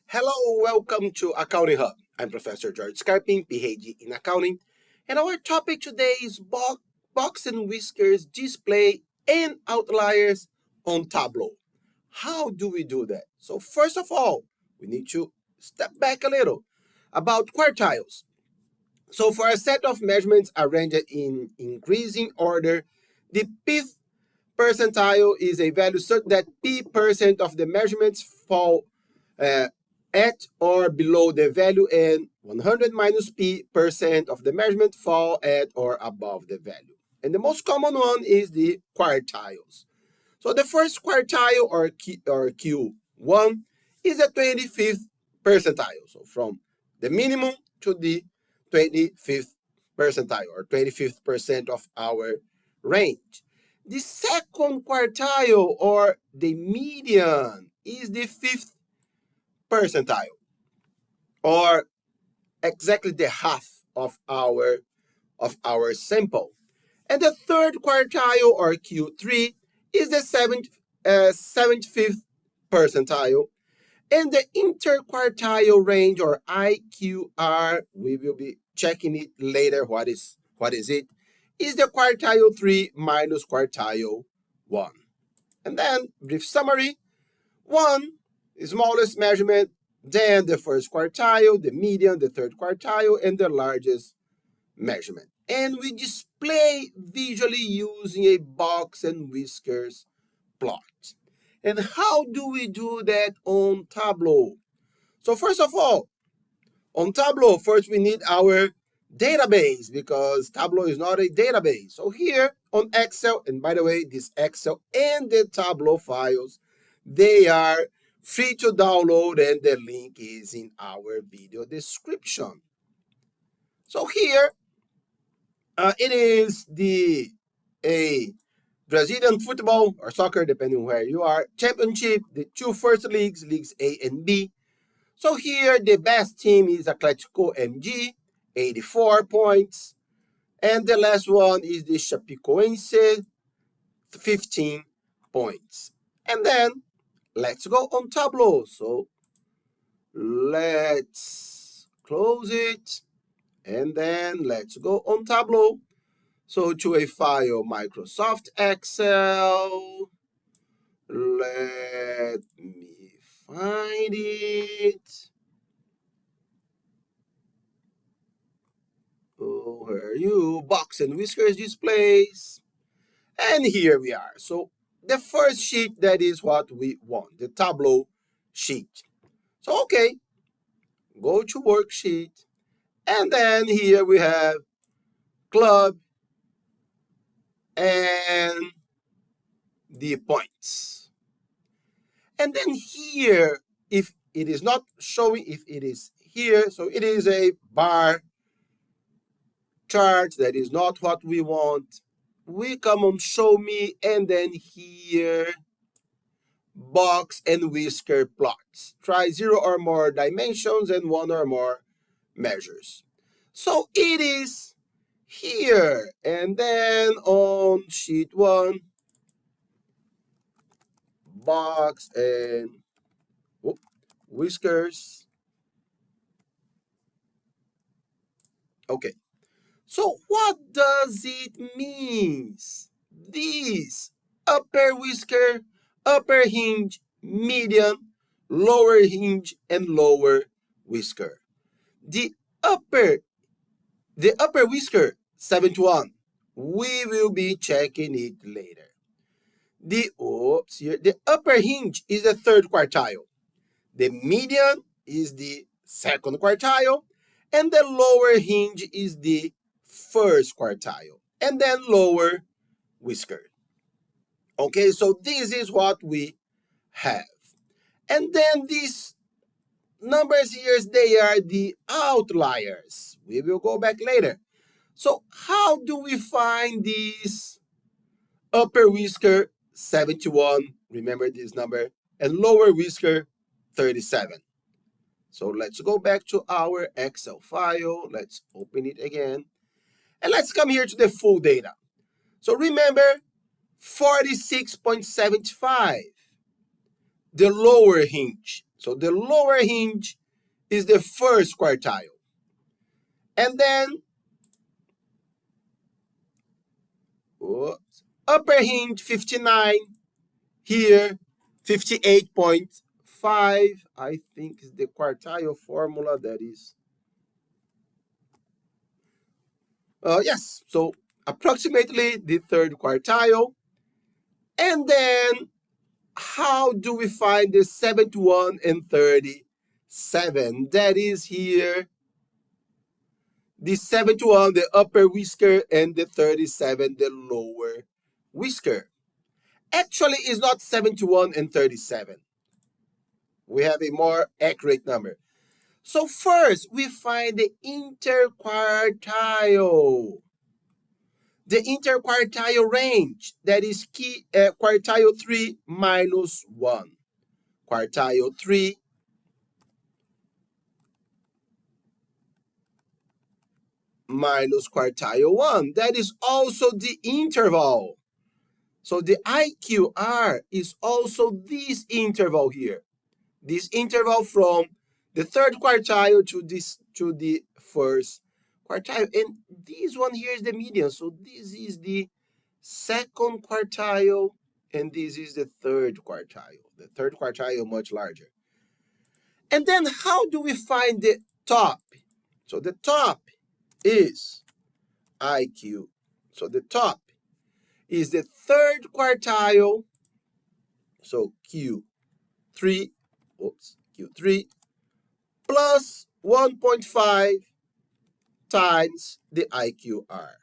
Hello, welcome to Accounting Hub. I'm Professor George Scarping, PhD in Accounting, and our topic today is box and whiskers display and outliers on Tableau. How do we do that? So first of all, we need to step back a little about quartiles. So for a set of measurements arranged in increasing order, the fifth percentile is a value such that p% of the measurements fall uh, at or below the value, and 100 minus p% of the measurement fall at or above the value. And the most common one is the quartiles. So the first quartile or Q1 is the 25th percentile. So from the minimum to the 25th percentile or 25th percent of our range. The second quartile or the median is the 5th percentile or exactly the half of our sample. And the third quartile or Q3 is the 75th percentile. And the interquartile range or IQR, we will be checking it later. What is it? Is the quartile 3 minus quartile 1. And then brief summary. 1 is smallest measurement, then the first quartile, the median, the third quartile, and the largest measurement. And we display visually using a box and whiskers plot. And how do we do that on Tableau? So first of all, on Tableau, first we need our database because Tableau is not a database. So here on Excel, and by the way, this Excel and the Tableau files, they are free to download and the link is in our video description. So here, it is a Brazilian football or soccer, depending where you are, championship, the two first leagues, leagues A and B. So here the best team is Atlético MG, 84 points. And the last one is the Chapecoense, 15 points. And then let's go on Tableau. So let's close it. And then let's go on Tableau. So to a file, Microsoft Excel. Let me find it. Oh, where are you? Box and whiskers displays. And here we are. So the first sheet, that is what we want, the Tableau sheet. So, okay, go to worksheet. And then here we have club and the points. And then here, if it is not showing, if it is here, so it is a bar chart. That is not what we want. We come on show me, and then here, box and whisker plots. Try 0 or more dimensions and 1 or more measures. So it is here. And then on sheet 1, box and whiskers. Okay. So what does it mean? This upper whisker, upper hinge, median, lower hinge, and lower whisker. The upper whisker, 71. We will be checking it later. The upper hinge is the third quartile. The median is the second quartile, and the lower hinge is the first quartile, and then lower whisker. Okay, so this is what we have. And then these numbers here, they are the outliers. We will go back later. So how do we find this upper whisker 71? Remember this number. And lower whisker 37. So let's go back to our Excel file. Let's open it again. And let's come here to the full data. So remember, 46.75, the lower hinge. So the lower hinge is the first quartile. And then upper hinge 59, here 58.5. I think is the quartile formula that is. Yes, so approximately the third quartile. And then how do we find the 71 and 37? That is here. The 71, the upper whisker, and the 37, the lower whisker. Actually, it's not 71 and 37. We have a more accurate number. So first, we find the interquartile. The interquartile range, that is quartile 3 minus 1. Quartile 3 minus quartile 1. That is also the interval. So the IQR is also this interval here. This interval from the third quartile to the first quartile. And this one here is the median. So this is the second quartile, and this is the third quartile. The third quartile much larger. And then how do we find the top? So the top is IQ. So the top is the third quartile. So Q3 plus 1.5 times the IQR.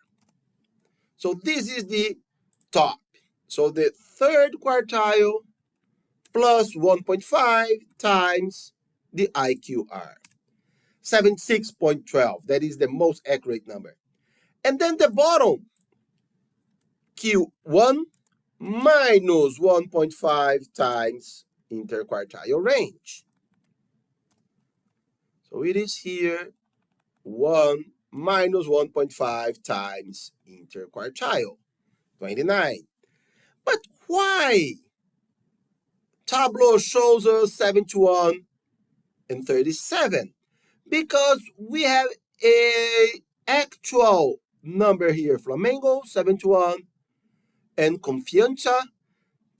So this is the top. So the third quartile plus 1.5 times the IQR. 76.12. That is the most accurate number. And then the bottom, Q1 minus 1.5 times interquartile range. So it is here 1 minus 1.5 times interquartile, 29. But why Tableau shows us 71 and 37? Because we have a actual number here, Flamengo 71 and Confianza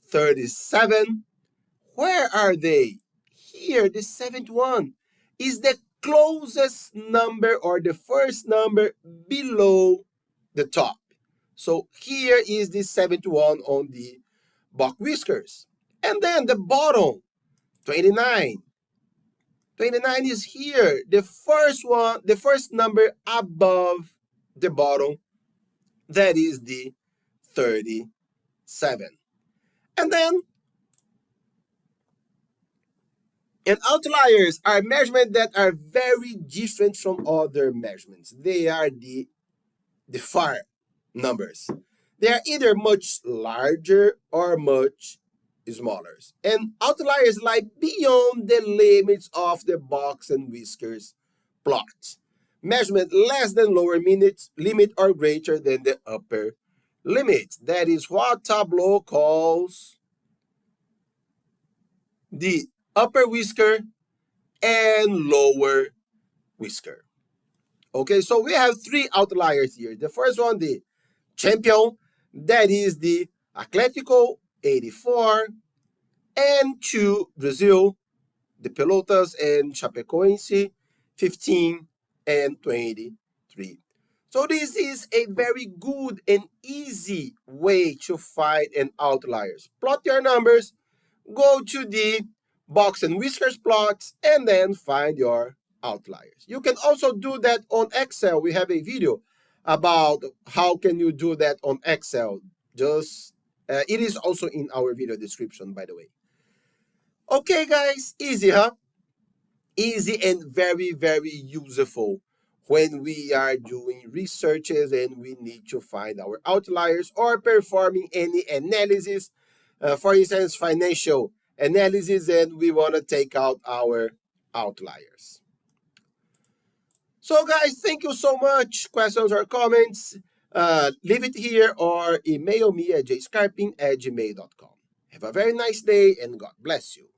37. Where are they? Here, the 71 is the closest number or the first number below the top. So here is the 71 on the Buck Whiskers. And then the bottom, 29. 29 is here, the first one, the first number above the bottom, that is the 37. And then, and outliers are measurements that are very different from other measurements. They are the far numbers. They are either much larger or much smaller. And outliers lie beyond the limits of the box and whiskers plot. Measurement less than lower limit or greater than the upper limit. That is what Tableau calls the upper whisker and lower whisker. Okay, so we have three outliers here. The first one, the champion, that is the Atlético 84, and two, Brazil, the Pelotas and Chapecoense 15 and 23. So this is a very good and easy way to find an outliers. Plot your numbers, go to the box and whiskers plots, and then find your outliers. You can also do that on Excel. We have a video about how can you do that on Excel. It is also in our video description, by the way. Okay, guys, easy, huh? Easy and very, very useful when we are doing researches and we need to find our outliers or performing any analysis. For instance, financial analysis, and we want to take out our outliers. So guys, thank you so much. Questions or comments, leave it here or email me at jscarping@gmail.com. Have a very nice day and God bless you.